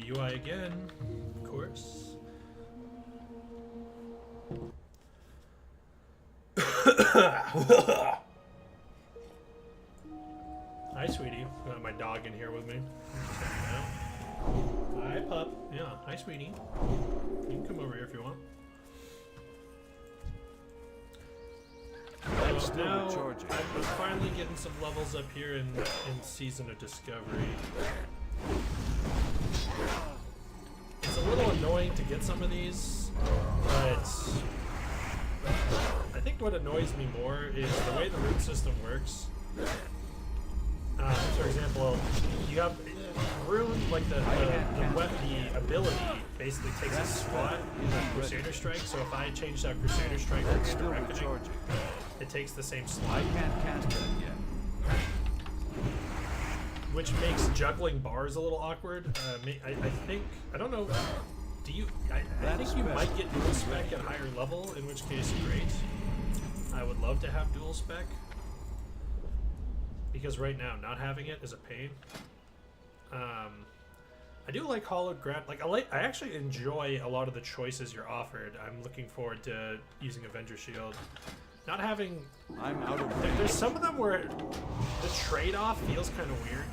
UI again, of course. Hi, sweetie. Got my dog in here with me. Just hanging out. Hi, pup. Yeah, hi, sweetie. You can come over here if you want. Now, I'm finally getting some levels up here in Season of Discovery. It's a little annoying to get some of these, but I think what annoys me more is the way the root system works. For example, you have rune, like the ability basically takes a slot in the Crusader Strike, so if I change that Crusader Strike to Reckoning, it takes the same slot. I can't cast that yet. Which makes juggling bars a little awkward. I think, I don't know, do you, I think you might get dual spec at higher level, in which case great. I would love to have dual spec. Because right now, not having it is a pain. I do like hollowed ground. I actually enjoy a lot of the choices you're offered. I'm looking forward to using Avenger Shield. Not having... I'm out of there's some of them where the trade-off feels kind of weird.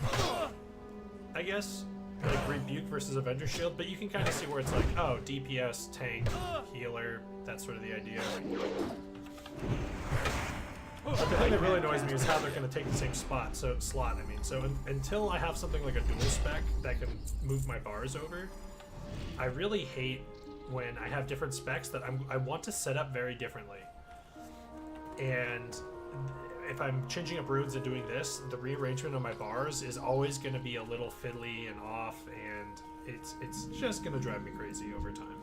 I guess. Like Rebuke versus Avenger Shield, but you can kind of see where it's like, oh, DPS, tank, healer, that's sort of the idea. But the thing that really annoys me is how they're going to take the same slot. So until I have something like a dual spec that can move my bars over, I really hate when I have different specs that I want to set up very differently. And if I'm changing up runes and doing this, the rearrangement of my bars is always going to be a little fiddly and off, and it's just going to drive me crazy over time.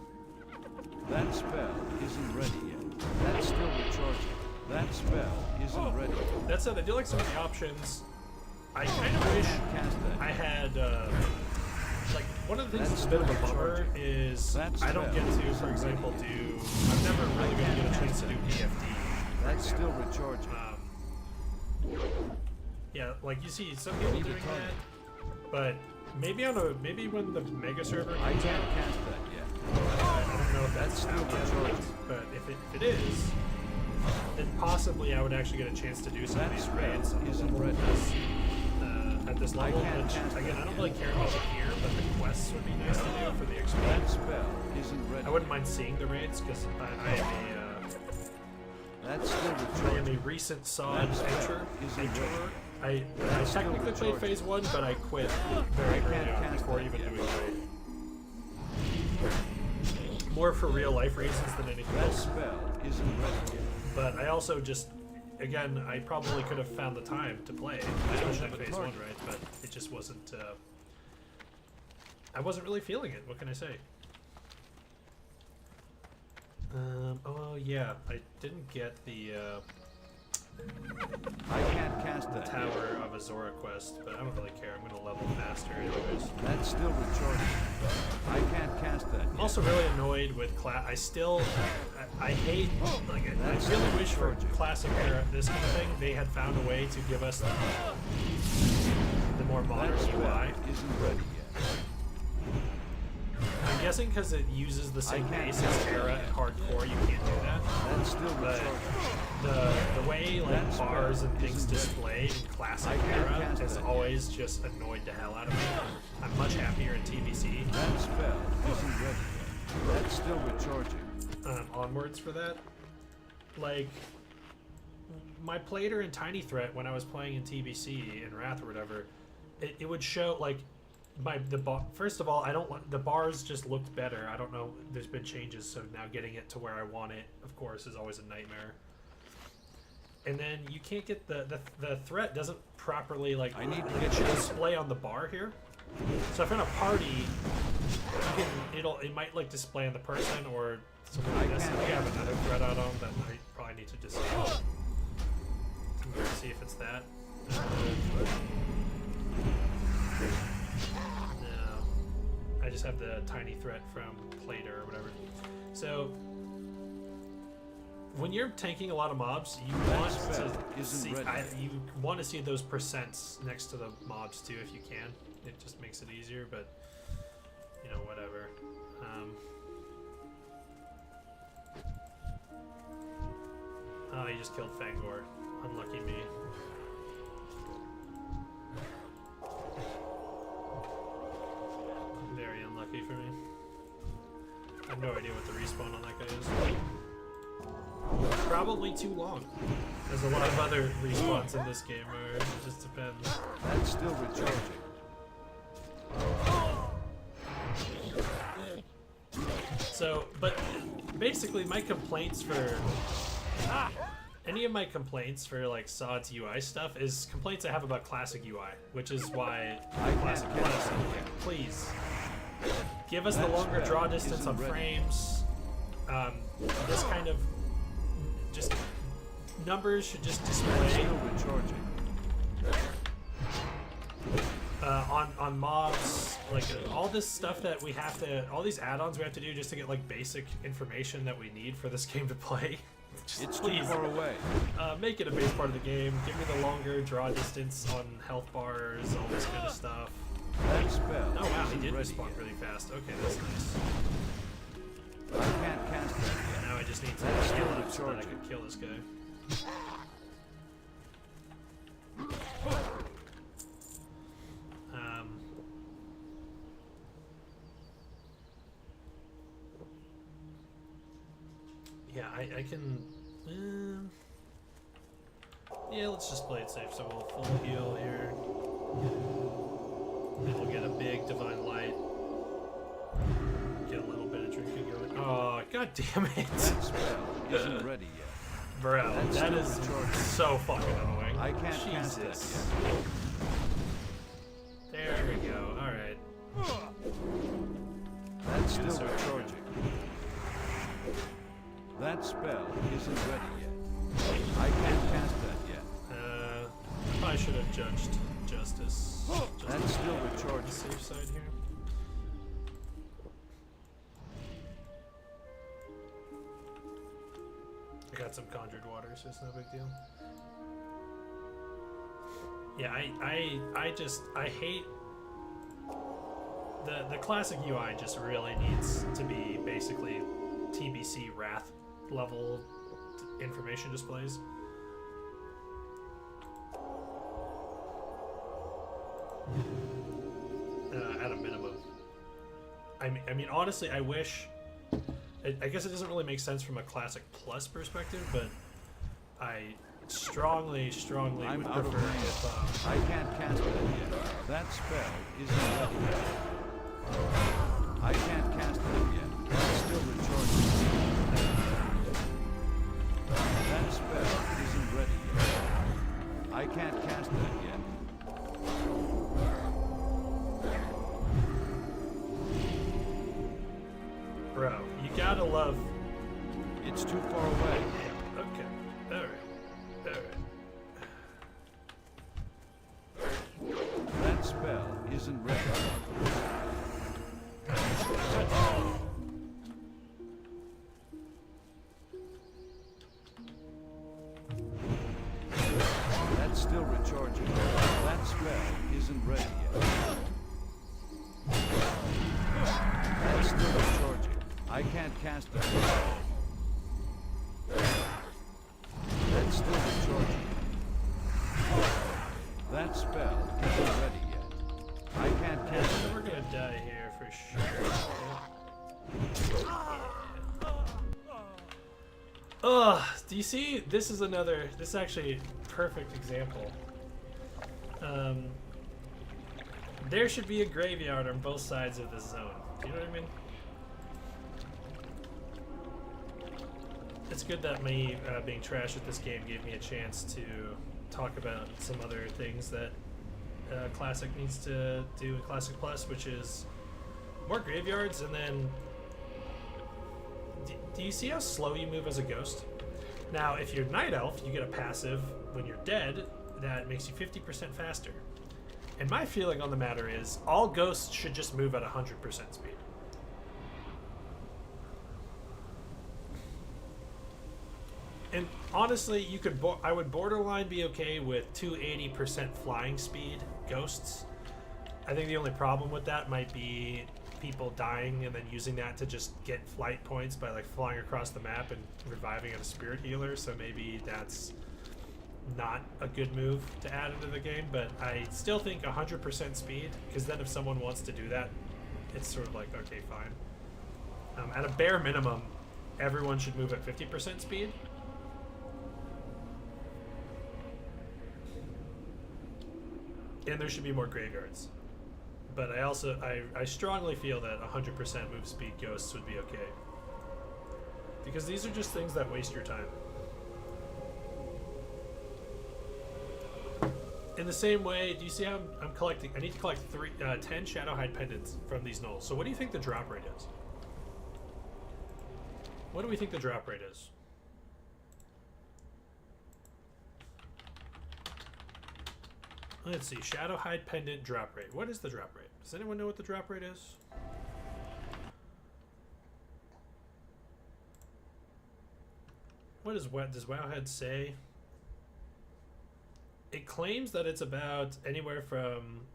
That spell isn't ready yet. That's still recharging. That spell isn't ready. That said, I do like some of the options. I kind of wish I had, like, one of the things that's a bit of a bummer is I don't get to, for example, I'm never really going to get a chance to do BFD. That's still recharging. Yeah, like you see some people doing that, but maybe when the mega server I can't cast that yet. I don't know if that's still recharging, but if it is, then possibly I would actually get a chance to do some of these raids at this level, which, again, I don't really care about it here, but the quests would be nice to do for the XP. That spell isn't ready. I wouldn't mind seeing the raids, because I am a recent SOD enterer. I technically played Phase 1, but I quit very early on before even doing raid. More for real life reasons than anything else. That spell isn't ready. But I also just, again, I probably could have found the time to play, especially in Phase 1, right? But it just wasn't, I wasn't really feeling it, what can I say? Oh yeah, I didn't get the, I can't cast that Tower of Azora quest, but I don't really care, I'm gonna level faster anyways. That's still recharging. I can't cast that yet. I'm also really annoyed with I hate, like, I really wish for Classic era, this kind of thing, they had found a way to give us the more modern UI. Isn't ready yet. I'm guessing because it uses the same base as Terra and Hardcore, you can't do that. That's still But the way like bars and things display in Classic Era has always just annoyed the hell out of me. I'm much happier in TBC. That spell isn't ready yet. That's still recharging. Onwards for that. Like, my plater in Tiny Threat when I was playing in TBC in Wrath or whatever, it would show like first of all, I don't want the bars just looked better. I don't know, there's been changes, so now getting it to where I want it, of course, is always a nightmare. And then you can't get the threat doesn't properly like display on the bar here. So if you're in a party, it might like display on the person or something like this. If we have another threat out on, then I probably need to disable it. Let's see if it's that. No, I just have the tiny threat from Plater or whatever. So when you're tanking a lot of mobs, you want to see those percents next to the mobs too if you can. It just makes it easier, but you know, whatever. Oh, he just killed Fangor. Unlucky me. Very unlucky for me. I have no idea what the respawn on that guy is. Probably too long. There's a lot of other respawns in this game, or it just depends. That's still recharging. So, but basically my complaints for any of my complaints for like SOD's UI stuff is complaints I have about classic UI, which is why classic please give us the longer draw distance on frames. This kind of just numbers should just display Still recharging. on mobs, like all this stuff that we have to, all these add-ons we have to do just to get like basic information that we need for this game to play. Just It's please, too far away. make it a base part of the game. Give me the longer draw distance on health bars, all this kind of stuff. That spell Oh wow, he isn't did ready respawn yet. really fast. Okay, that's nice. I can't cast that yet. Now I just need to That's heal still up so that I recharging. can kill this guy. Yeah, I can. Yeah, let's just play it safe. So we'll full heal here. Then we'll get a big divine light. Get a little bit of drinking going. Oh, god damn it! That spell isn't ready yet. Bro, That's that still is recharging. so fucking annoying. I can't cast that Jesus. yet. There we go. Alright. That's still Yes, sir. recharging. That spell isn't ready yet. I can't cast that yet. I should have judged justice. That's still on the recharging. safe side here. I got some conjured water, so it's no big deal. Yeah, I hate the classic UI. Just really needs to be basically TBC Wrath level information displays. At a minimum. I mean, honestly, I wish. I guess it doesn't really make sense from a Classic Plus perspective, but I strongly I'm would out of prefer mana. if. I can't cast that yet. That spell isn't ready yet. I can't cast that yet. That's still recharging. That spell isn't ready yet. I can't cast that yet. Bro, you gotta love. It's too far away. Yeah, okay. Alright. That spell isn't ready. That's still recharging. That spell isn't ready yet. That's still recharging. I can't cast that. That's still recharging. That spell isn't ready yet. I can't cast We're it. gonna die here for sure. Ugh, do you see? This is another. This is actually a perfect example. There should be a graveyard on both sides of this zone. Do you know what I mean? It's good that me being trash at this game gave me a chance to talk about some other things that Classic needs to do in Classic Plus, which is more graveyards, and then do you see how slow you move as a ghost? Now, if you're Night Elf, you get a passive when you're dead that makes you 50% faster. And my feeling on the matter is all ghosts should just move at 100% speed. And honestly, you could I would borderline be okay with 280% flying speed ghosts. I think the only problem with that might be people dying and then using that to just get flight points by like flying across the map and reviving at a spirit healer. So maybe that's not a good move to add into the game, but I still think 100% speed, because then if someone wants to do that, it's sort of like, okay, fine. At a bare minimum, everyone should move at 50% speed. And there should be more graveyards. But I strongly feel that 100% move speed ghosts would be okay. Because these are just things that waste your time. In the same way, do you see how I'm collecting? I need to collect 10 Shadowhide pendants from these gnolls. So what do you think the drop rate is? What do we think the drop rate is? Let's see, Shadowhide pendant drop rate. What is the drop rate? Does anyone know what the drop rate is? Does Wowhead say? It claims that it's about anywhere from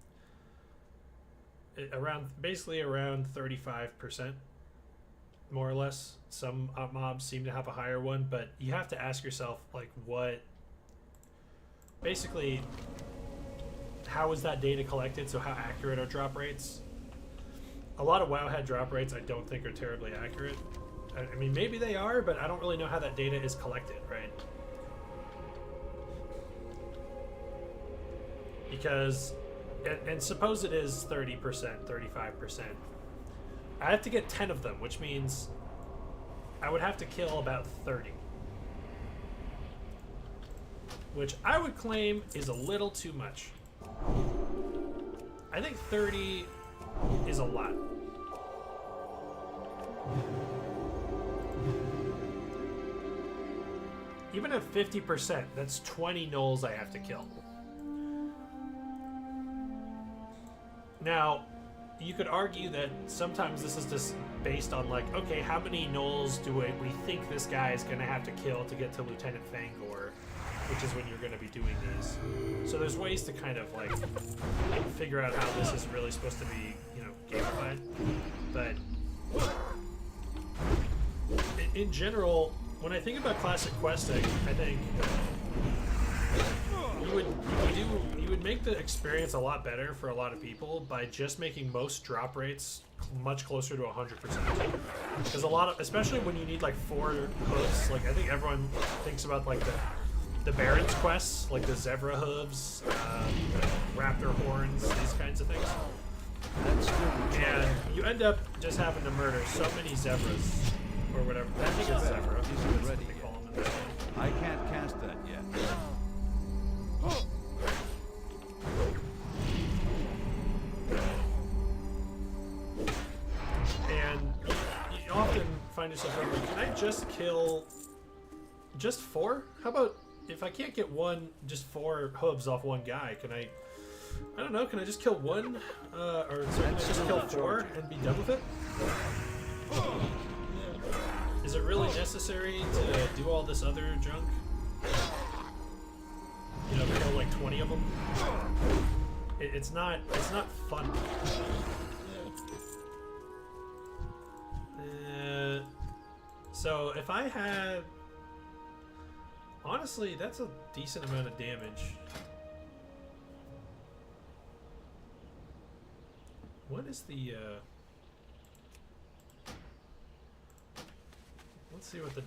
basically around 35%, more or less. Some mobs seem to have a higher one, but you have to ask yourself, like, basically, how is that data collected? So how accurate are drop rates? A lot of Wowhead drop rates I don't think are terribly accurate. I mean, maybe they are, but I don't really know how that data is collected, right? Because, and suppose it is 30%, 35%. I have to get 10 of them, which means I would have to kill about 30. Which I would claim is a little too much. I think 30 is a lot. Even at 50%, that's 20 gnolls I have to kill. Now, you could argue that sometimes this is just based on, like, okay, how many gnolls do we think this guy is going to have to kill to get to Lieutenant Fangor, which is when you're going to be doing these. So there's ways to kind of, like, figure out how this is really supposed to be, you know, gamified. But in general, when I think about classic questing, I think you would make the experience a lot better for a lot of people by just making most drop rates much closer to 100%. Because especially when you need like 4 hooves, like I think everyone thinks about like the Baron's quests, like the Zevra hooves, Raptor horns, these kinds of things. And you end up just having to murder so many Zevras, or whatever. I think it's Zevra. Isn't ready yet. I can't cast that yet. And you often find yourself like, can I just kill just 4? How about if I can't get just 4 hooves off one guy, can I don't know, can I just kill 1? Or can I just kill 4 and be done with it? Is it really necessary to do all this other junk? You know, kill like 20 of them? It's not fun. So if I had... Honestly, that's a decent amount of damage. What is the... Let's see what the...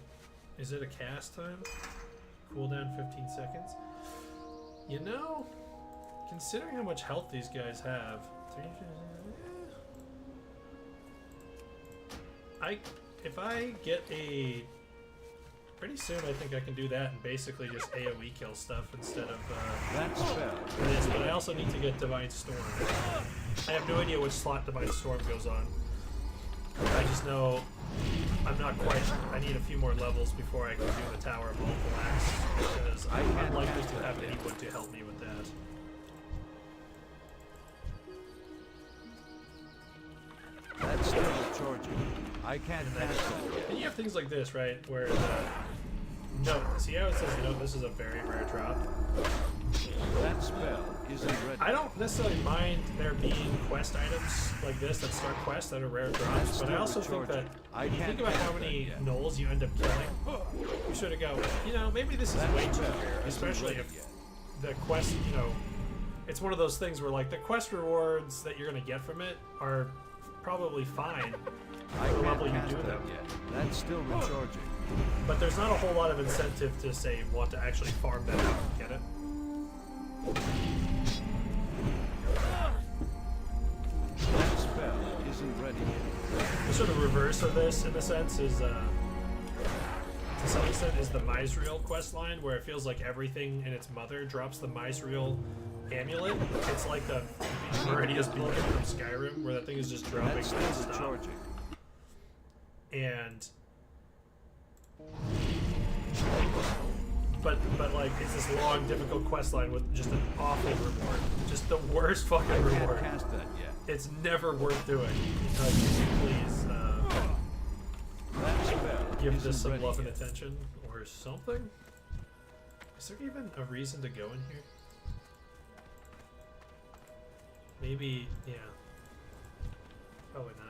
Is it a cast time? Cooldown 15 seconds. You know, considering how much health these guys have... If I get a... Pretty soon I think I can do that and basically just AoE kill stuff instead of this, but I also need to get Divine Storm. I have no idea which slot Divine Storm goes on. I just know I'm not quite... I need a few more levels before I can do the Tower of Multiple Axe, because I'm unlikely to have anyone to help me with that. That's still charging. I can't cast that yet. And you have things like this, right, where the note, see how it says note, this is a very rare drop? That spell isn't ready. I don't necessarily mind there being quest items like this that start quests that are rare drops, but I also think that if you think about how many gnolls you end up killing, you sort of go, you know, maybe this is way too rare, especially if the quest, you know, it's one of those things where like the quest rewards that you're going to get from it are probably fine for the level you do them. That's still recharging. But there's not a whole lot of incentive to say want to actually farm that out and get it. That spell isn't ready yet. The sort of reverse of this, in a sense, is to some extent, is the Misreal quest line, where it feels like everything and its mother drops the Misreal amulet. It's like the Meridia's beacon from Skyrim, where that thing is just dropping That's still non-stop. recharging. And but like it's this long, difficult quest line with just an awful reward, just the worst fucking I can't reward. cast that yet. It's never worth doing. Like, please That spell give isn't this some ready love and yet. attention or something. Is there even a reason to go in here? Maybe, yeah. Probably not.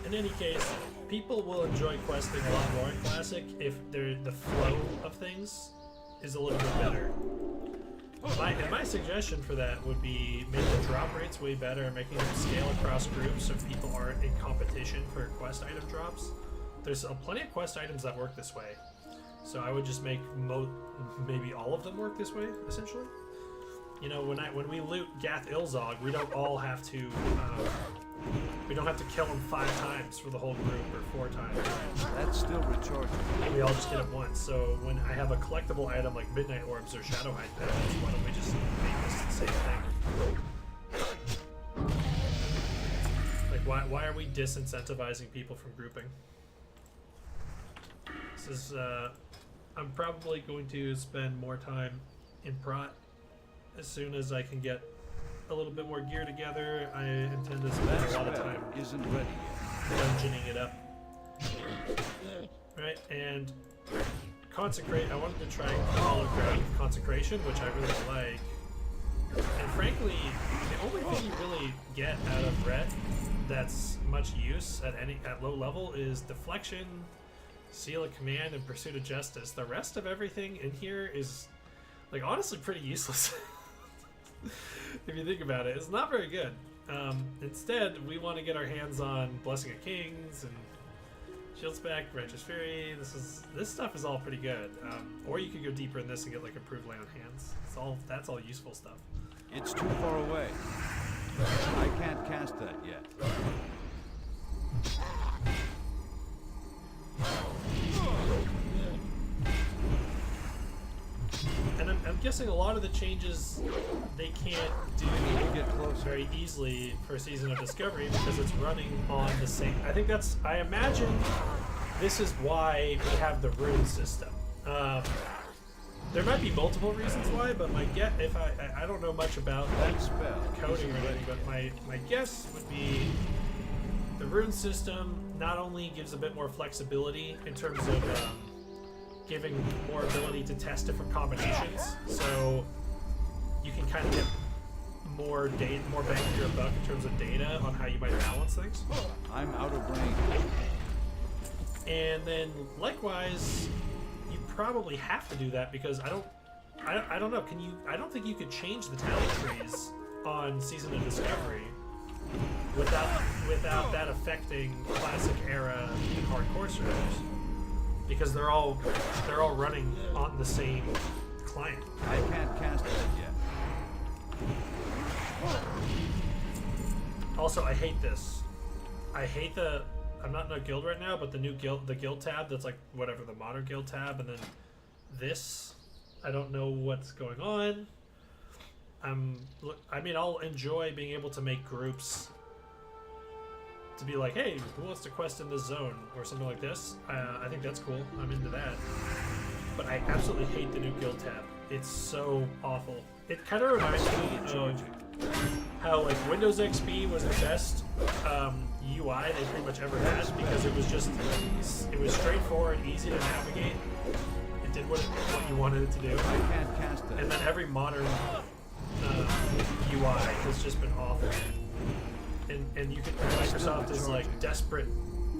In any case, people will enjoy questing a lot more in Classic if the flow of things is a little bit better. My suggestion for that would be making the drop rates way better, making them scale across groups so people aren't in competition for quest item drops. There's plenty of quest items that work this way, so I would just make maybe all of them work this way, essentially. You know, when we loot Gath Ilzog, we don't all have to. We don't have to kill him 5 times for the whole group or 4 times. That's still recharging. We all just get it once. So when I have a collectible item like Midnight Orbs or Shadowhide Patches, why don't we just make this the same thing? Like, why are we disincentivizing people from grouping? This is, I'm probably going to spend more time in Prot as soon as I can get a little bit more gear together. I intend to spend That a lot of spell time isn't ready yet. dungeoning it up. Right, and Consecrate, I wanted to try Hallowed Ground with Consecration, which I really like. And frankly, the only thing you really get out of Ret that's much use at low level is Deflection, Seal of Command, and Pursuit of Justice. The rest of everything in here is, like, honestly pretty useless. If you think about it, it's not very good. Instead, we want to get our hands on Blessing of Kings and Shield Spec, Righteous Fury. This stuff is all pretty good. Or you could go deeper in this and get like improved lay on hands. That's all useful stuff. It's too far away. I can't cast that yet. And I'm guessing a lot of the changes they can't do Get closer. very easily for Season of Discovery because it's running on the same. I imagine this is why we have the rune system. There might be multiple reasons why, but my guess, if I don't know much about That spell coding or isn't anything, ready but yet. my guess would be the rune system not only gives a bit more flexibility in terms of giving more ability to test different combinations, so you can kind of get more bang for your buck in terms of data on how you might balance things. I'm out of range. And then likewise, you probably have to do that because I don't know. I don't think you could change the talent trees on Season of Discovery without that affecting Classic era and Hardcore servers, because they're all running on the same client. I can't cast that yet. Also, I hate this. I hate I'm not in a guild right now, but the new guild, the guild tab that's like whatever, the modern guild tab, and then this. I don't know what's going on. I mean, I'll enjoy being able to make groups to be like, hey, who wants to quest in this zone or something like this? I think that's cool. I'm into that. But I absolutely hate the new guild tab. It's so awful. It kind of reminds me of how like Windows XP was the best UI they pretty much ever had because it was straightforward, easy to navigate. It did what you wanted it to do. I can't cast that. And then every modern UI has just been awful. And you can Microsoft is like desperate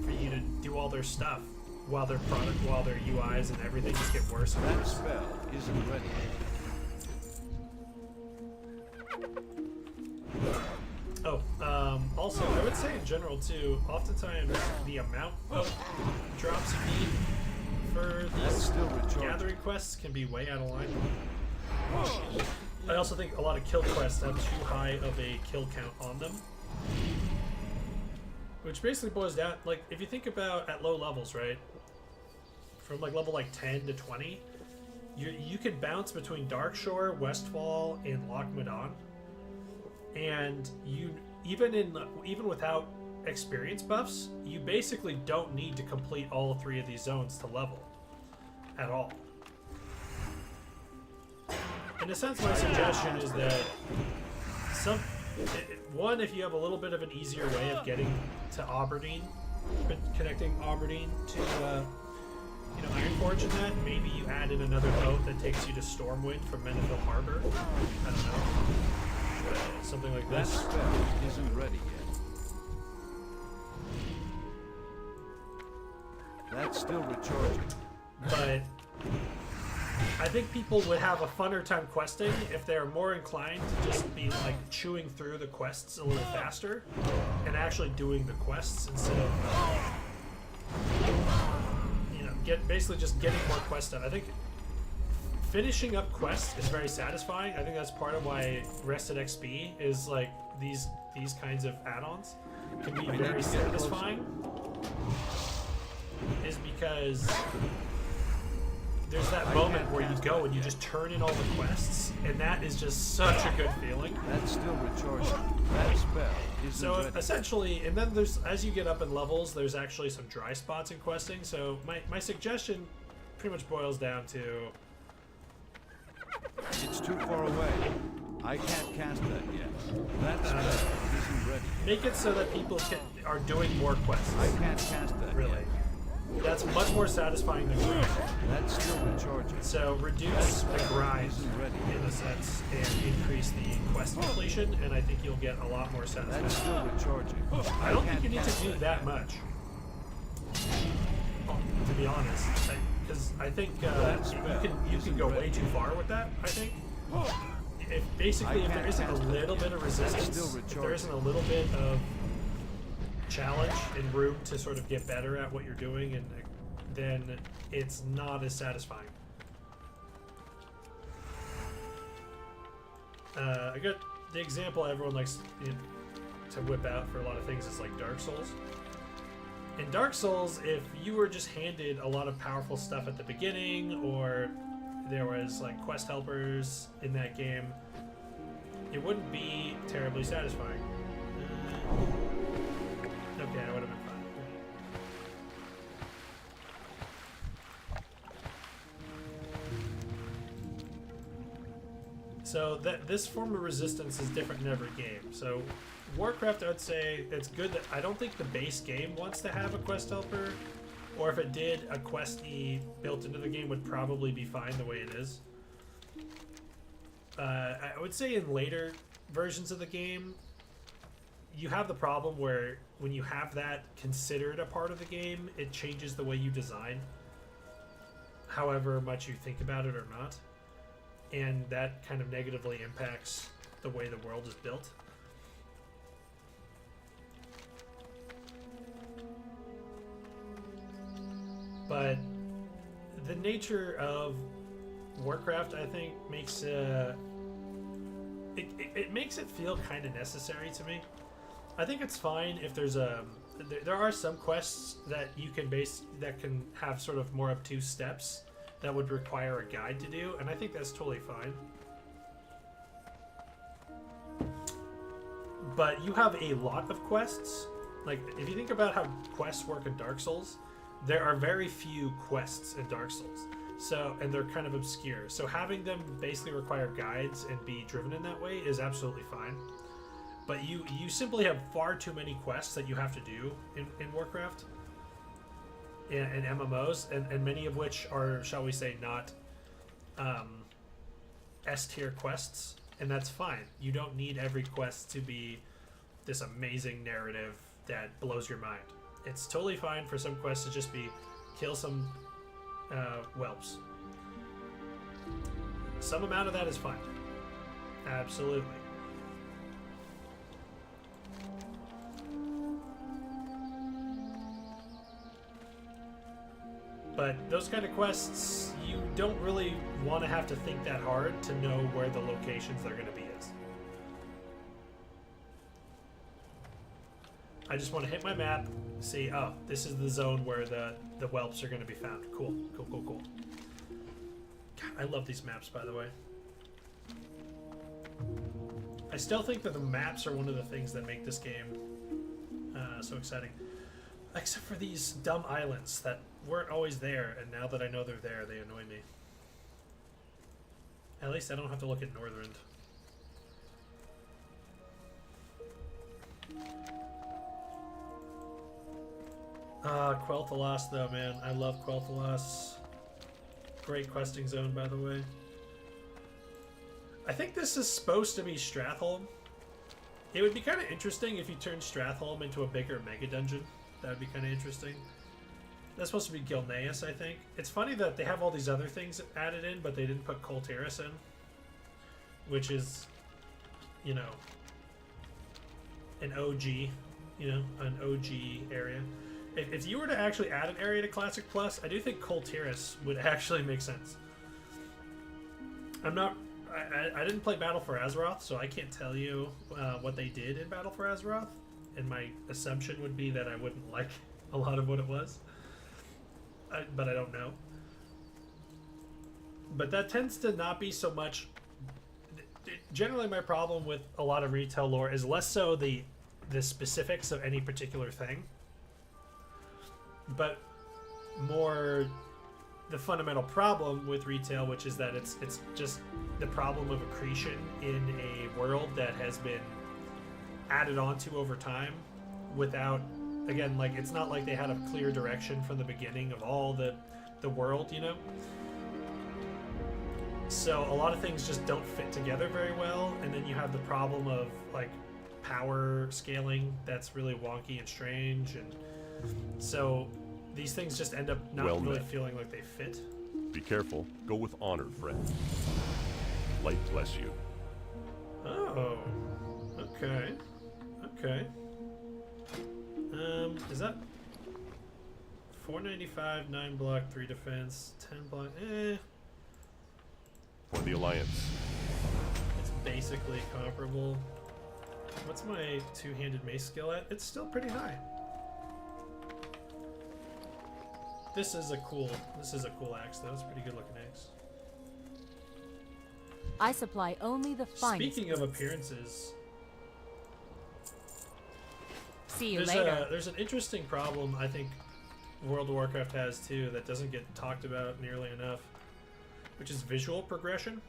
for you to do all their stuff while their UIs and everything just get worse and That worse. spell isn't ready. Oh, also, I would say in general too, oftentimes the amount of drops you need for That's these still recharging. gathering quests can be way out of line. I also think a lot of kill quests have too high of a kill count on them. Which basically boils down, like, if you think about at low levels, right? From like level like 10 to 20, you could bounce between Darkshore, Westfall, and Loch Modan. And you even without experience buffs, you basically don't need to complete all three of these zones to level at all. In a sense, my suggestion is that one, if you have a little bit of an easier way of getting to Aberdeen, connecting Aberdeen to Ironforge and that, maybe you add in another boat that takes you to Stormwind from Menifil Harbor. I don't know. Something like That this. spell isn't ready yet. That's still recharging. But I think people would have a funner time questing if they're more inclined to just be like chewing through the quests a little faster and actually doing the quests instead of basically just getting more quests done. I think finishing up quests is very satisfying. I think that's part of why Rested XP is like these kinds of add-ons can be very satisfying. Is because there's that moment where you go and you just turn in all the quests, and that is just such a good feeling. That's still recharging. That spell isn't So ready. essentially, and then there's, as you get up in levels, there's actually some dry spots in questing. So my suggestion pretty much boils down to It's too far away. I can't cast that yet. That spell isn't ready. make it so that people are doing more quests. I can't cast that Really. yet. That's much more satisfying than grind. That's still recharging. So reduce the grind Isn't ready. in a sense and increase the quest completion, and I think you'll get a lot more That's satisfaction. still recharging. I don't think can't you need to cast do that much, to be honest, because I think you can go way too far with that. I think if there isn't a little bit of resistance, if there isn't a little bit of challenge and room to sort of get better at what you're doing, and then it's not as satisfying. I got the example everyone likes to whip out for a lot of things is like Dark Souls. In Dark Souls, if you were just handed a lot of powerful stuff at the beginning, or there was like quest helpers in that game, it wouldn't be terribly satisfying. Okay, I would have been fine. So this form of resistance is different in every game. So Warcraft, I would say it's good that I don't think the base game wants to have a quest helper, or if it did, a questie built into the game would probably be fine the way it is. I would say in later versions of the game, you have the problem where when you have that considered a part of the game, it changes the way you design, however much you think about it or not. And that kind of negatively impacts the way the world is built. But the nature of Warcraft, I think, makes it makes it feel kind of necessary to me. I think it's fine if there's there are some quests that you can that can have sort of more obtuse steps that would require a guide to do, and I think that's totally fine. But you have a lot of quests. Like, if you think about how quests work in Dark Souls, there are very few quests in Dark Souls. So, and they're kind of obscure. So having them basically require guides and be driven in that way is absolutely fine. But you simply have far too many quests that you have to do in Warcraft and MMOs, and many of which are, shall we say, not S tier quests, and that's fine. You don't need every quest to be this amazing narrative that blows your mind. It's totally fine for some quests to just be kill some whelps. Some amount of that is fine. Absolutely. But those kind of quests, you don't really want to have to think that hard to know where the locations they're going to be is. I just want to hit my map, see, oh, this is the zone where the whelps are going to be found. Cool, cool, cool, cool. God, I love these maps, by the way. I still think that the maps are one of the things that make this game so exciting. Except for these dumb islands that weren't always there, and now that I know they're there, they annoy me. At least I don't have to look at Northrend. Quel'Thalas though, man. I love Quel'Thalas. Great questing zone, by the way. I think this is supposed to be Stratholme. It would be kind of interesting if you turned Stratholme into a bigger mega dungeon. That would be kind of interesting. That's supposed to be Gilneas, I think. It's funny that they have all these other things added in, but they didn't put Kul Tiras in. Which is, you know, an OG, you know, an OG area. If you were to actually add an area to Classic Plus, I do think Kul Tiras would actually make sense. I didn't play Battle for Azeroth, so I can't tell you what they did in Battle for Azeroth. And my assumption would be that I wouldn't like a lot of what it was. But I don't know. But that tends to not be so much... Generally, my problem with a lot of retail lore is less so the specifics of any particular thing, but more the fundamental problem with retail, which is that it's just the problem of accretion in a world that has been added onto over time without, again, like, it's not like they had a clear direction from the beginning of all the world, you know? So a lot of things just don't fit together very well, and then you have the problem of, like, power scaling that's really wonky and strange, and so these things just end up not really feeling like they fit. Be careful. Go with honor, friend. Light bless you. Oh, okay. Okay. Is that 495, 9 block, 3 defense, 10 block? For the Alliance. It's basically comparable. What's my two-handed mace skill at? It's still pretty high. This is a cool axe though. It's a pretty good looking axe. I supply only the finest. Speaking of appearances, see you later. There's an interesting problem I think World of Warcraft has too that doesn't get talked about nearly enough, which is visual progression.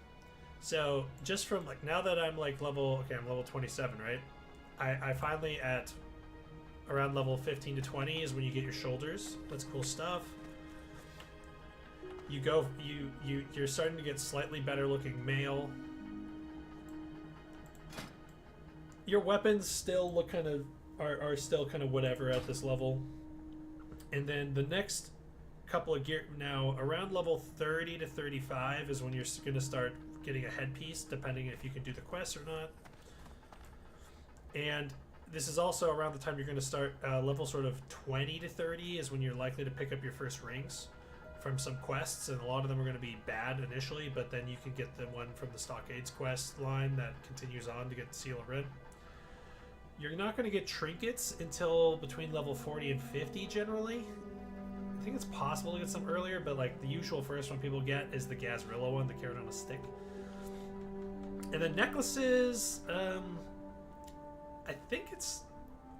So just from, like, now that I'm like I'm level 27, right? I finally at around level 15 to 20 is when you get your shoulders. That's cool stuff. You're starting to get slightly better looking mail. Your weapons still look kind of are still kind of whatever at this level. And then the next couple of gear, now around level 30 to 35 is when you're going to start getting a headpiece, depending if you can do the quests or not. And this is also around the time you're going to start level sort of 20 to 30 is when you're likely to pick up your first rings from some quests, and a lot of them are going to be bad initially, but then you can get the one from the Stockades quest line that continues on to get the Seal of Red. You're not going to get trinkets until between level 40 and 50 generally. I think it's possible to get some earlier, but like the usual first one people get is the Gazrillo one, the carrot on a stick. And then necklaces, I think it's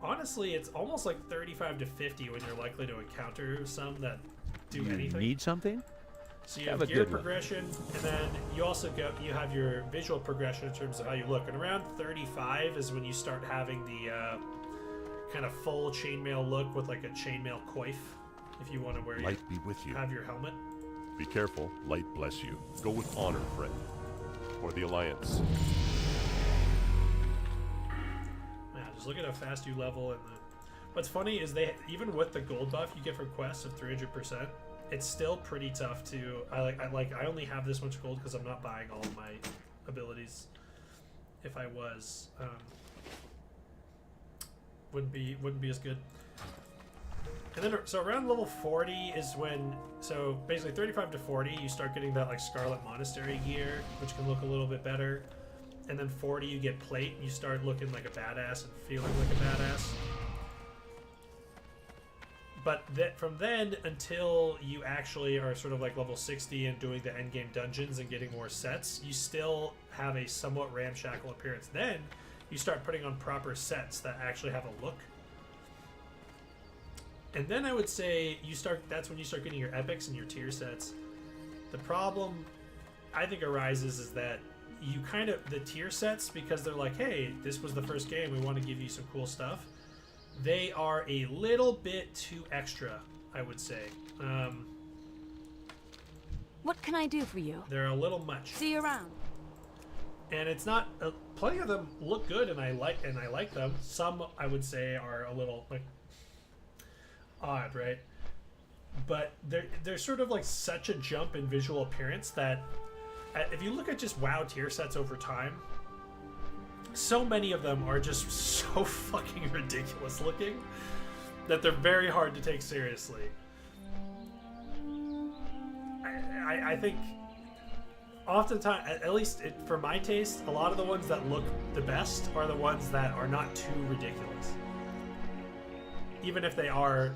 honestly it's almost like 35 to 50 when you're likely to encounter some that do anything. Need something? So you Have have a gear good one. progression, and then you also you have your visual progression in terms of how you look. And around 35 is when you start having the kind of full chainmail look with like a chainmail coif, if you want to wear Light be with you. have your helmet. Be careful. Light bless you. Go with honor, friend. For the Alliance. Yeah, just look at how fast you level. And what's funny is they even with the gold buff you get from quests of 300%, it's still pretty tough to. I only have this much gold because I'm not buying all of my abilities. If I was, wouldn't be as good. And then so around level 40 is when, so basically 35 to 40 you start getting that like Scarlet Monastery gear, which can look a little bit better. And then 40 you get plate and you start looking like a badass and feeling like a badass. But from then until you actually are sort of like level 60 and doing the endgame dungeons and getting more sets, you still have a somewhat ramshackle appearance. Then you start putting on proper sets that actually have a look. And then I would say that's when you start getting your epics and your tier sets. The problem I think arises is that you kind of, the tier sets, because they're like, hey, this was the first game, we want to give you some cool stuff. They are a little bit too extra, I would say. What can I do for you? They're a little much. See you around. And it's not, plenty of them look good and I like them. Some I would say are a little like odd, right? But they're sort of like such a jump in visual appearance that if you look at just WoW tier sets over time, so many of them are just so fucking ridiculous looking that they're very hard to take seriously. I think oftentimes, at least for my taste, a lot of the ones that look the best are the ones that are not too ridiculous. Even if they are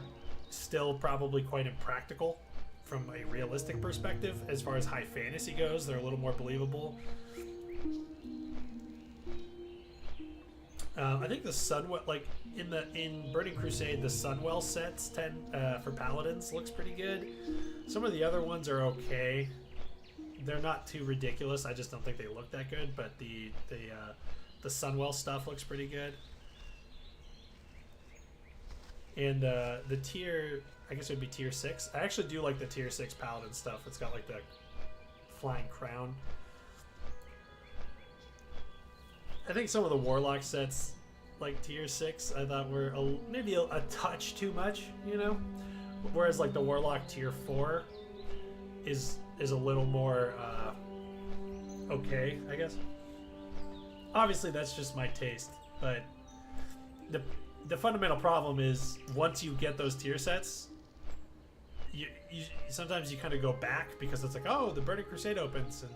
still probably quite impractical from a realistic perspective, as far as high fantasy goes, they're a little more believable. I think the Sunwell, like in Burning Crusade, the Sunwell sets for paladins looks pretty good. Some of the other ones are okay. They're not too ridiculous. I just don't think they look that good. But the Sunwell stuff looks pretty good. And the tier, I guess it would be tier 6. I actually do like the tier 6 paladin stuff. It's got like the flying crown. I think some of the warlock sets, like tier 6, I thought were maybe a touch too much, you know? Whereas like the warlock tier 4 is a little more okay, I guess. Obviously that's just my taste, but the fundamental problem is once you get those tier sets, you sometimes you kind of go back because it's like, oh, the Burning Crusade opens and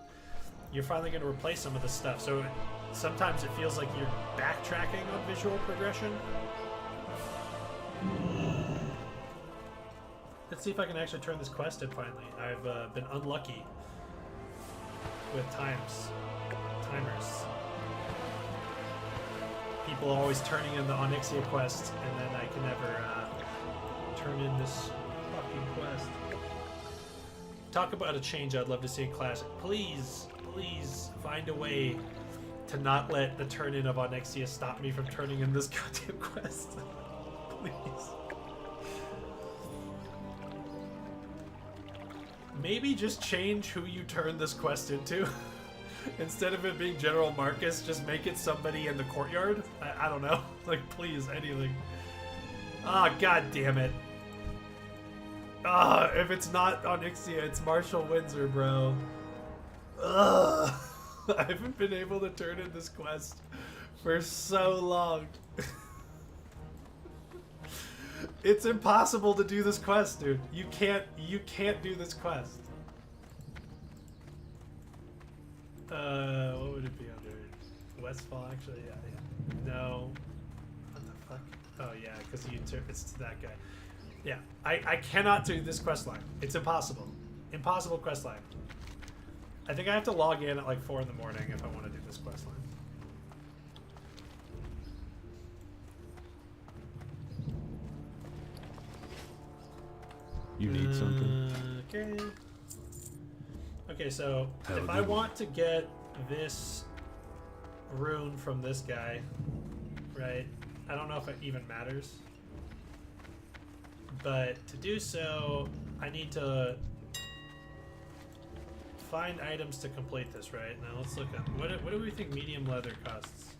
you're finally going to replace some of the stuff. So sometimes it feels like you're backtracking on visual progression. Let's see if I can actually turn this quest in finally. I've been unlucky with timers. People are always turning in the Onyxia quest, and then I can never turn in this fucking quest. Talk about a change I'd love to see in Classic. Please, please find a way to not let the turn-in of Onyxia stop me from turning in this goddamn quest. Please. Maybe just change who you turn this quest into. Instead of it being General Marcus, just make it somebody in the courtyard. I don't know. Like, please, anything. Ah, god damn it. Ah, if it's not Onyxia, it's Marshall Windsor, bro. Ugh. I haven't been able to turn in this quest for so long. It's impossible to do this quest, dude. You can't do this quest. What would it be under? Westfall, actually, yeah. No. What the fuck? Oh yeah, because it's to that guy. Yeah, I cannot do this quest line. It's impossible. Impossible quest line. I think I have to log in at like 4 in the morning if I want to do this quest line. You need something? Okay. Okay, so Have a if I good one. want to get this rune from this guy, right? I don't know if it even matters. But to do so, I need to find items to complete this, right? Now let's look at what do we think medium leather costs?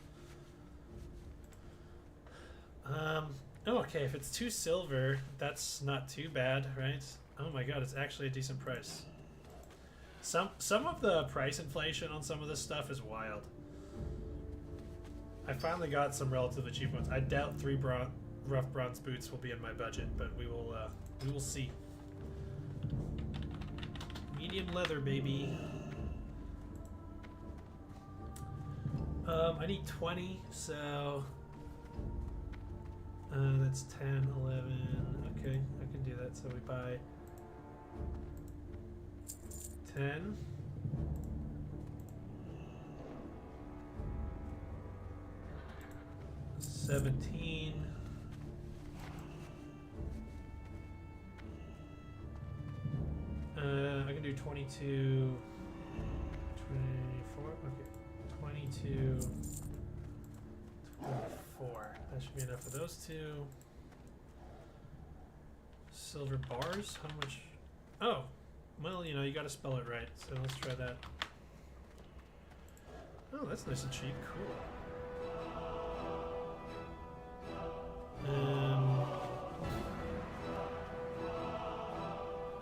Oh, okay, if it's 2 silver, that's not too bad, right? Oh my god, it's actually a decent price. Some of the price inflation on some of this stuff is wild. I finally got some relatively cheap ones. I doubt 3 rough bronze boots will be in my budget, but we will see. Medium leather, baby. I need 20, so that's 10, 11. Okay, I can do that. So we buy 10. $17. I can do 22, 24. Okay, 22, 24. That should be enough for those two. Silver bars. How much? Oh, well, you know, you got to spell it right. So let's try that. Oh, that's nice and cheap. Cool.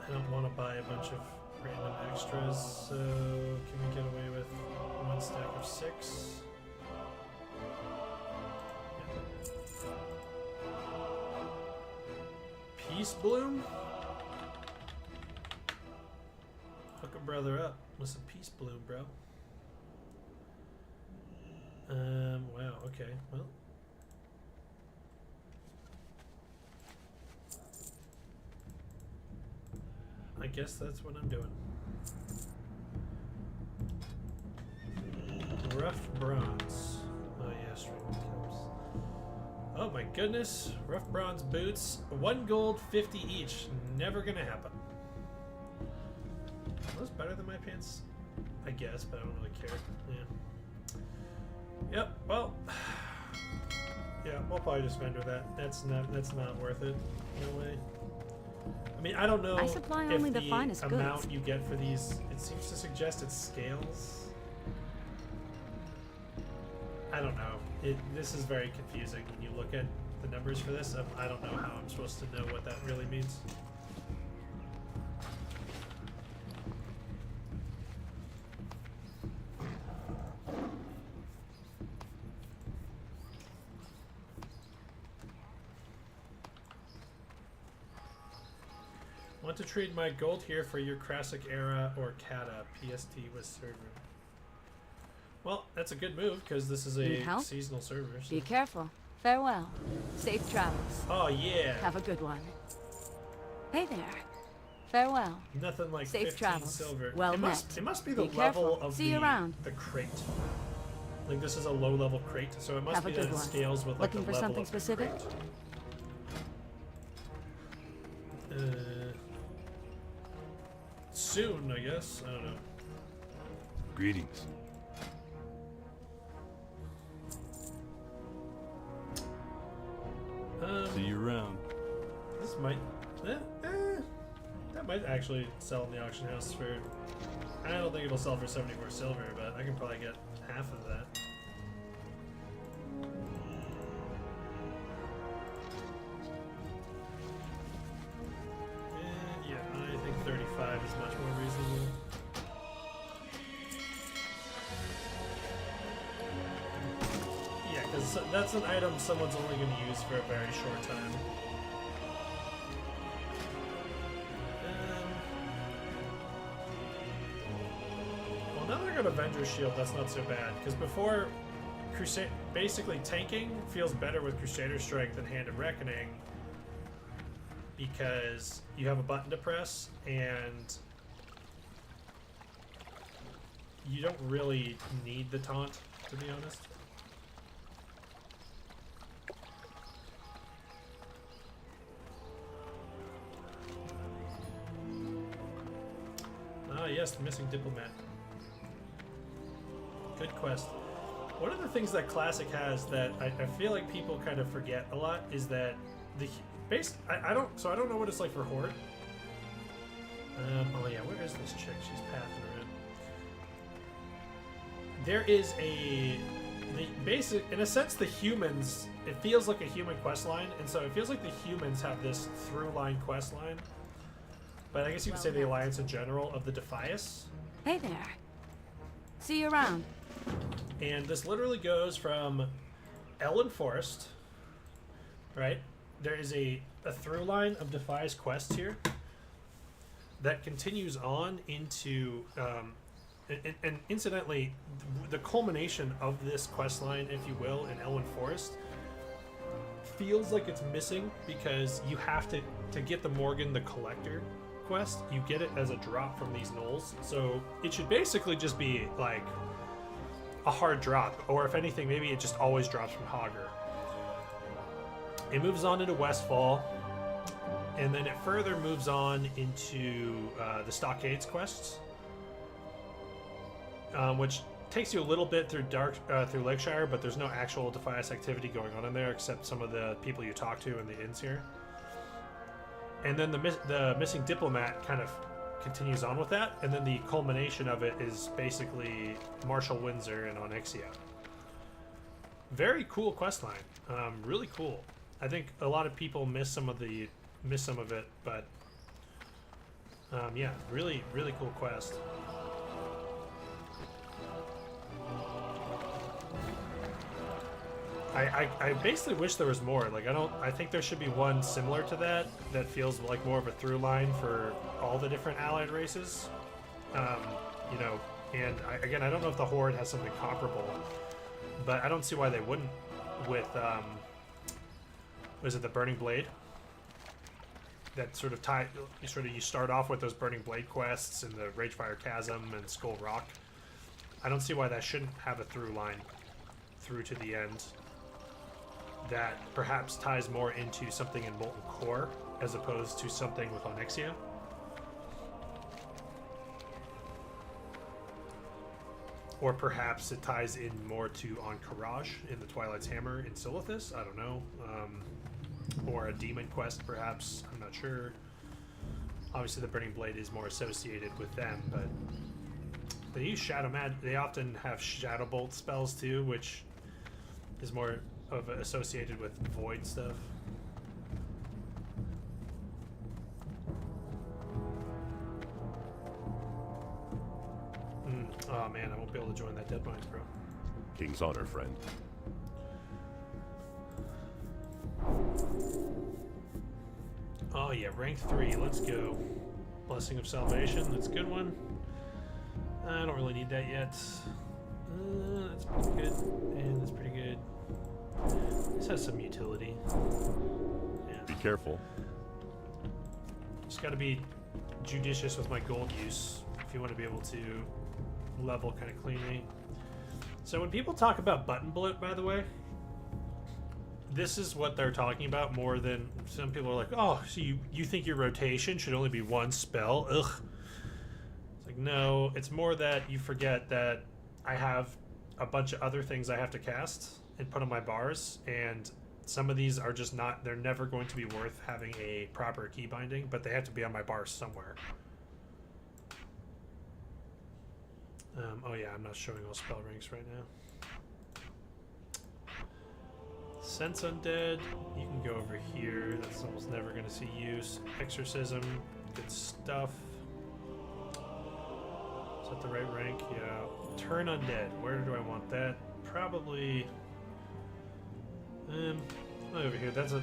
I don't want to buy a bunch of random extras, so can we get away with 1 stack of 6? Yeah. Peace Bloom? Hook a brother up with some Peace Bloom, bro. Wow, okay, well. I guess that's what I'm doing. Rough bronze. Oh yeah, straight cups. Oh my goodness. Rough bronze boots. 1 gold, 50 each. Never gonna happen. Are those better than my pants? I guess, but I don't really care. Yeah. Yep, well. Yeah, we'll probably just vendor that. That's not worth it. No way. I mean, I don't know I supply if only the the finest amount goods. you get for these, it seems to suggest it's scales. I don't know. This is very confusing when you look at the numbers for this. I don't know how I'm supposed to know what that really means. Want to trade my gold here for your Classic Era or Kata PST with server? Well, that's a good move because this is Need a help? seasonal server. So. Be careful. Farewell. Safe travels. Oh yeah. Have a good one. Hey there. Farewell. Nothing like Safe 15 travels. silver. Well it must be the Be level careful. of See you around. the crate. Like this is a low level crate, so it must Have a be that good it one. scales with like Looking the for level something of the specific? crate. Soon, I guess. I don't know. Greetings. See you around. This might. That might actually sell in the auction house for. I don't think it'll sell for 74 silver, but I can probably get half of that. Yeah, I think 35 is much more reasonable. Yeah, because that's an item someone's only going to use for a very short time. Well, now that I got Avenger's Shield, that's not so bad. Because before, basically tanking feels better with Crusader Strike than Hand of Reckoning. Because you have a button to press, and you don't really need the taunt, to be honest. yes, the missing diplomat. Good quest. One of the things that Classic has that I feel like people kind of forget a lot is that the base. I don't know what it's like for Horde. Oh yeah, where is this chick? She's pathing around. There is the basic, in a sense, the humans. It feels like a human quest line, and so it feels like the humans have this through line quest line. But I guess you could say the Alliance in general of the Defias. Hey there. See you around. And this literally goes from Ellen Forest, right? There is a through line of Defias quests here that continues on into, and incidentally, the culmination of this quest line, if you will, in Ellen Forest, feels like it's missing because you have to get the Morgan the Collector quest, you get it as a drop from these gnolls. So it should basically just be like a hard drop, or if anything, maybe it just always drops from Hogger. It moves on into Westfall, and then it further moves on into the Stockades quests, which takes you a little bit through through Lakeshire, but there's no actual Defias activity going on in there except some of the people you talk to in the inns here. And then the missing diplomat kind of continues on with that, and then the culmination of it is basically Marshal Windsor and Onyxia. Very cool quest line, really cool. I think a lot of people miss some of it, but yeah, really cool quest. I basically wish there was more. Like I think there should be one similar to that feels like more of a through line for all the different allied races. You know, and again, I don't know if the Horde has something comparable, but I don't see why they wouldn't with was it the Burning Blade? That sort of you start off with those Burning Blade quests and the Ragefire Chasm and Skull Rock. I don't see why that shouldn't have a through line through to the end that perhaps ties more into something in Molten Core as opposed to something with Onyxia. Or perhaps it ties in more to Ahn'Qiraj in the Twilight's Hammer in Silithus. I don't know. Or a demon quest, perhaps. I'm not sure. Obviously, the Burning Blade is more associated with them, but they use Shadow Mag. They often have Shadow Bolt spells too, which is more of associated with Void stuff. Oh man, I won't be able to join that Deadmines, bro. King's honor, friend. Oh yeah, rank 3, let's go. Blessing of Salvation, that's a good one. I don't really need that yet. That's pretty good, and that's pretty good. This has some utility. Yeah. Be careful. Just gotta be judicious with my gold use if you want to be able to level kind of cleanly. So when people talk about button bloat, by the way, this is what they're talking about more than some people are like, oh, so you think your rotation should only be one spell? Ugh. It's like, no, it's more that you forget that I have a bunch of other things I have to cast and put on my bars, and some of these are just not, they're never going to be worth having a proper key binding, but they have to be on my bars somewhere. Oh yeah, I'm not showing all spell ranks right now. Sense Undead, you can go over here. That's almost never going to see use. Exorcism, good stuff. Is that the right rank? Yeah. Turn Undead, where do I want that? Probably over here. That's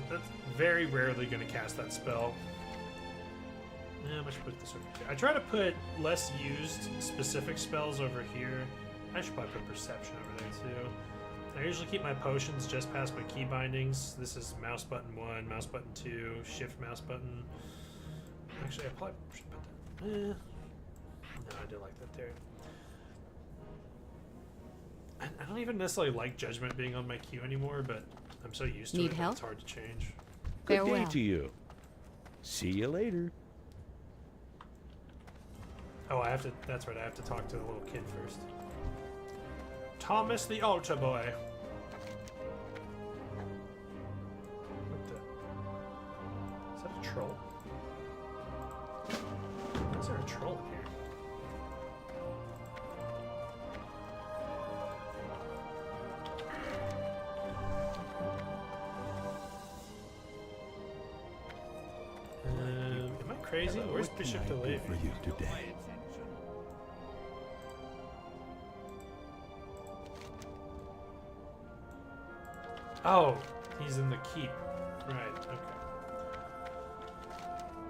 very rarely going to cast that spell. I should put this over here. I try to put less used specific spells over here. I should probably put Perception over there too. I usually keep my potions just past my key bindings. This is mouse button 1, mouse button 2, shift mouse button. Actually, I probably should put that. No, I do like that there. I don't even necessarily like Judgment being on my queue anymore, but I'm so used to Need it help? that it's hard to change. Good day Farewell. to you. See you later. Oh, I have to. That's right. I have to talk to the little kid first. Thomas the altar boy. What the? Is that a troll? Is there a troll in here? Am I crazy? Where's Bishop Delaney? For you today. Oh, he's in the keep. Right,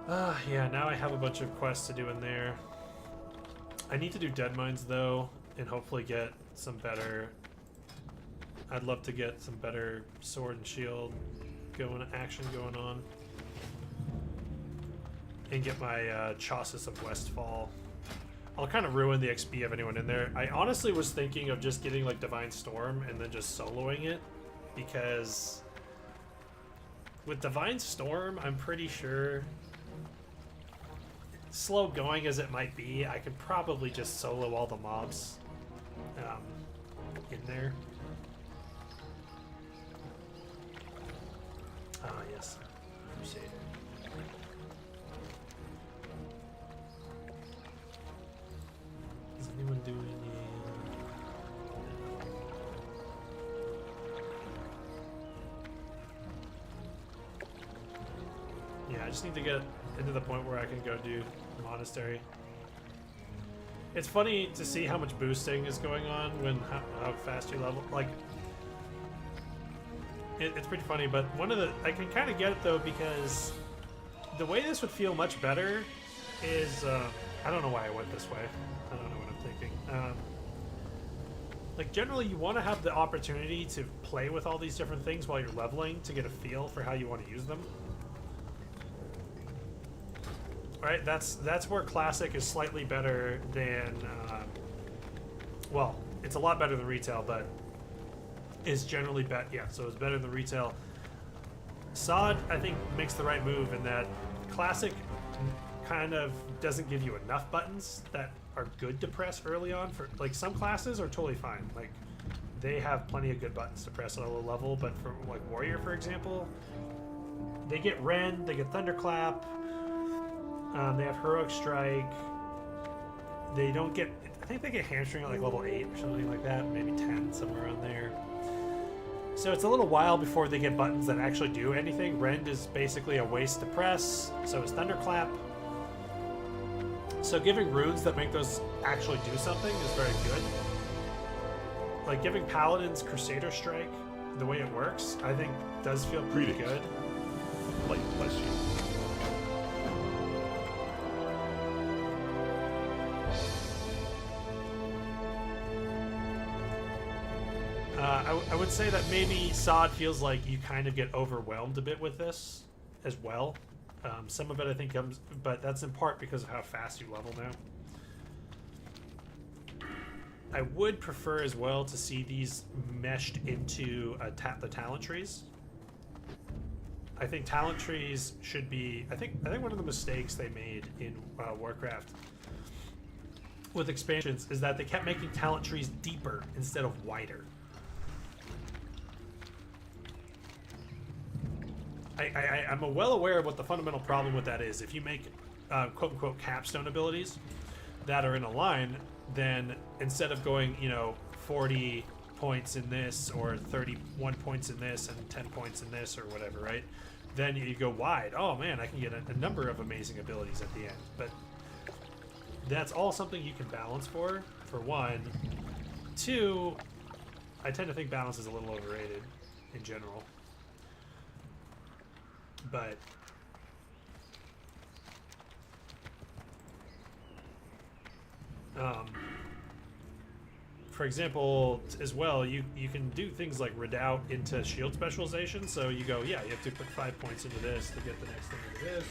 okay. Yeah, now I have a bunch of quests to do in there. I need to do Dead Mines, though, and hopefully get some better... I'd love to get some better sword and shield action going on. And get my Chausis of Westfall. I'll kind of ruin the XP of anyone in there. I honestly was thinking of just getting, like, Divine Storm and then just soloing it. Because with Divine Storm, I'm pretty sure, slow going as it might be, I could probably just solo all the mobs in there. Ah, yes. Crusader. Does anyone do any... Yeah, I just need to get into the point where I can go do Monastery. It's funny to see how much boosting is going on when how fast you level. Like, it's pretty funny, but I can kind of get it though, because the way this would feel much better is, I don't know why I went this way. I don't know what I'm thinking. Like, generally you want to have the opportunity to play with all these different things while you're leveling to get a feel for how you want to use them. Right, that's where Classic is slightly better than, well, it's a lot better than Retail, but is generally better. Yeah, so it's better than Retail. SOD, I think, makes the right move in that Classic kind of doesn't give you enough buttons that are good to press early on. For like, some classes are totally fine. Like, they have plenty of good buttons to press at a low level, but for like Warrior, for example, they get Rend, they get Thunderclap. They have Heroic Strike. They don't get... I think they get Hamstring at like level 8 or something like that. Maybe 10, somewhere around there. So it's a little while before they get buttons that actually do anything. Rend is basically a waste to press. So is Thunderclap. So giving runes that make those actually do something is very good. Like giving Paladins Crusader Strike, the way it works, I think does feel pretty good. Light bless you. I would say that maybe SOD feels like you kind of get overwhelmed a bit with this as well. Some of it I think comes, but that's in part because of how fast you level now. I would prefer as well to see these meshed into the talent trees. I think talent trees should be. I think one of the mistakes they made in Warcraft with expansions is that they kept making talent trees deeper instead of wider. I'm well aware of what the fundamental problem with that is. If you make quote-unquote capstone abilities that are in a line, then instead of going, 40 points in this or 31 points in this and 10 points in this or whatever, right? Then you go wide. Oh man, I can get a number of amazing abilities at the end. But that's all something you can balance for one. Two, I tend to think balance is a little overrated in general. But for example, as well, you can do things like Redoubt into shield specialization. So you go, yeah, you have to put 5 points into this to get the next thing into this.